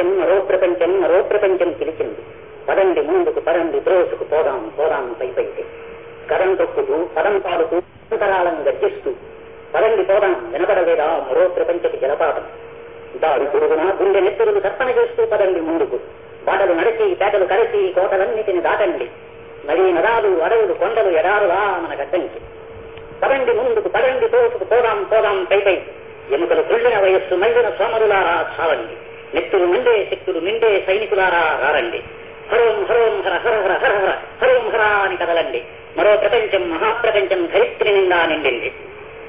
ప్రపంచం మరో ప్రపంచం మరో ప్రపంచం పిలిచింది. పదండి ముందుకు పదండి బ్రోసుకు పోదాం పోదాం పైపైకి. కథం తొక్కుతూ పదం పాడుతూ అంతరాళం గర్జిస్తూ పదండి పోదాం వినపడలేదా మరో ప్రపంచపు జలపాతం. దాడి పొరుగున గుండె నెత్తురులు కర్పణ చేస్తూ పదండి ముందుకు. బాటలు నడిచి పేటలు కలిసి కోటలన్నిటిని దాటండి. నదీ నదాలు అడవులు కొండలు ఎడారులా మన గడ్డంకి. పదండి ముందుకు పదండి తోసుకు పోదాం పోదాం పైపైకి. ఎముకలు తుళ్ళిన వయస్సు మళ్ళిన సోమరులారా చాలండి. నెత్తులు నిండే శక్తులు నిండే సైనికులారా రారండి. హరోం హరోం హర హర హర హర హర హరోం హర అని కదలండి. మరో ప్రపంచం మహాప్రపంచం ధరిత్రి నిండా నిండింది.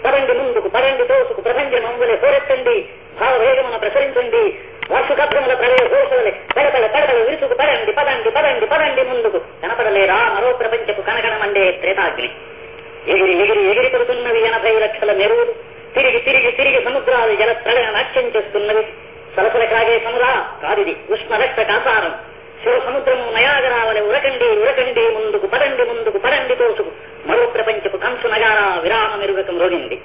పదండి ముందుకు పదండి తోసుకు ప్రపంచ మంగులే పోరెత్తండి. భావవేగమున ప్రసరించండి. వార్షికభ్రముల ప్రళయ ఘోషలే తడతల తడతలు విరుచుకు పదండి పదండి పదండి పదండి ముందుకు. కనపడలేరా మరో ప్రపంచపు కనగనమండే త్రేతాగ్ని. ఎగిరి ఎగిరి ఎగిరి పడుతున్నవి 80 లక్షల మెరువులు. తిరిగి తిరిగి తిరిగి సముద్రాలు జల ప్రళయ నాట్యం చేస్తున్నవి. సలసల కాగే సముద్ర కాదిది ఉష్ణరక్త కాసారం. శివ సముద్రము నయాగరావలె ఉరకండి ఉరకండి ముందుకు పదండి ముందుకు పదండి తోసుకు. మరో ప్రపంచపు కంసు నగారా విరామ మెరుగకం రోగింది.